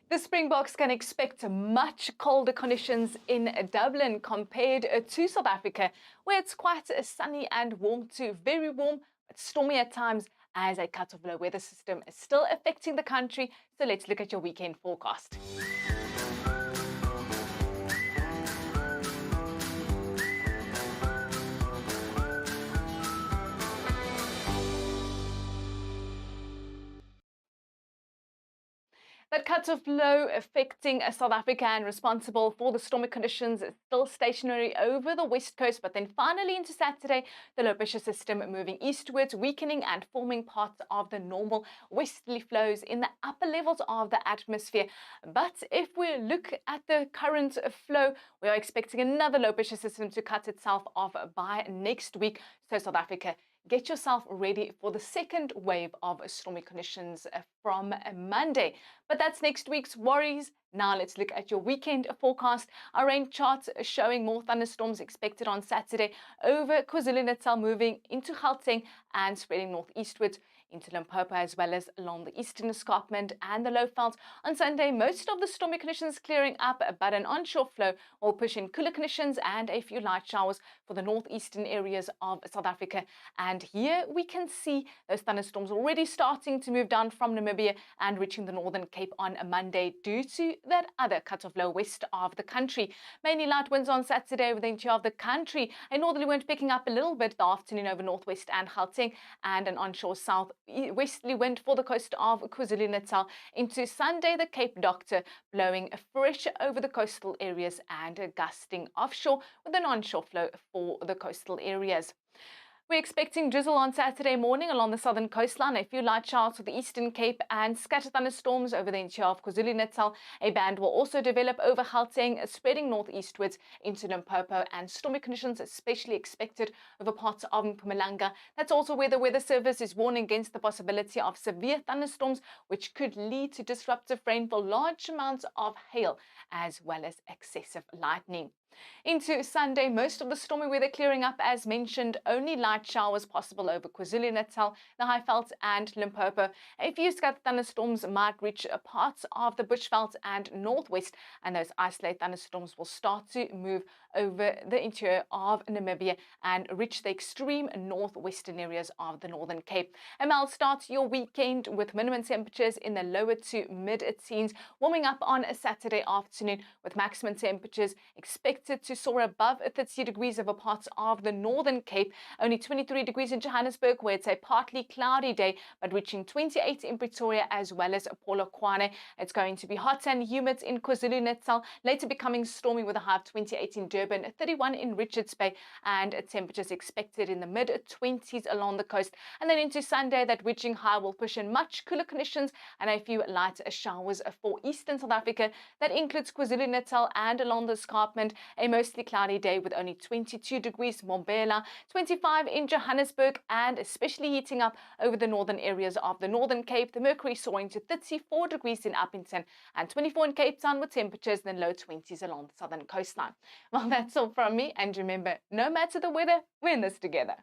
The Springboks can expect much colder conditions in Dublin compared to South Africa, where it's quite sunny and warm to very warm, but stormy at times as a cut of low weather system is still affecting the country. So let's look at your weekend forecast. That cut of low affecting South Africa and responsible for the stormy conditions is still stationary over the west coast, but then finally into Saturday, the low pressure system moving eastwards, weakening and forming parts of the normal westerly flows in the upper levels of the atmosphere. But if we look at the current flow, we are expecting another low pressure system to cut itself off by next week. So South Africa, get yourself ready for the second wave of stormy conditions from Monday. But that's next week's worries. Now let's look at your weekend forecast. Our rain chart showing more thunderstorms expected on Saturday over KwaZulu-Natal, moving into Gauteng and spreading northeastwards into Limpopo, as well as along the eastern escarpment and the Lowveld. On Sunday, most of the stormy conditions clearing up, but an onshore flow will push in cooler conditions and a few light showers for the northeastern areas of South Africa. And here we can see those thunderstorms already starting to move down from Namibia and reaching the Northern Cape on a Monday due to that other cut of low west of the country. Mainly light winds on Saturday over the interior of the country. A northerly wind picking up a little bit the afternoon over northwest and Gauteng, and an onshore southwesterly wind for the coast of KwaZulu-Natal. Into Sunday, the Cape Doctor blowing fresh over the coastal areas and gusting offshore with an onshore flow for the coastal areas. We're expecting drizzle on Saturday morning along the southern coastline, a few light showers for the eastern Cape and scattered thunderstorms over the interior of KwaZulu-Natal. A band will also develop over Gauteng, spreading northeastwards into Limpopo, and stormy conditions especially expected over parts of Mpumalanga. That's also where the Weather Service is warning against the possibility of severe thunderstorms, which could lead to disruptive rainfall, large amounts of hail, as well as excessive lightning. Into Sunday, most of the stormy weather clearing up as mentioned, only light showers possible over KwaZulu-Natal, the Highveld and Limpopo. A few scattered thunderstorms might reach parts of the Bushveld and northwest, and those isolated thunderstorms will start to move over the interior of Namibia and reach the extreme northwestern areas of the Northern Cape. A mild start to your weekend with minimum temperatures in the lower to mid-teens, warming up on a Saturday afternoon with maximum temperatures expected to soar above 30 degrees over parts of the Northern Cape. Only 23 degrees in Johannesburg, where it's a partly cloudy day, but reaching 28 in Pretoria as well as Polokwane. It's going to be hot and humid in KwaZulu-Natal, later becoming stormy with a high of 28 in Durban, 31 in Richards Bay, and temperatures expected in the mid-20s along the coast. And then into Sunday, that reaching high will push in much cooler conditions and a few light showers for eastern South Africa. That includes KwaZulu-Natal and along the escarpment. A mostly cloudy day with only 22 degrees Mbombela, 25 in Johannesburg, and especially heating up over the northern areas of the Northern Cape. The mercury soaring to 34 degrees in Upington and 24 in Cape Town, with temperatures in the low 20s along the southern coastline. Well, that's all from me. And remember, no matter the weather, we're in this together.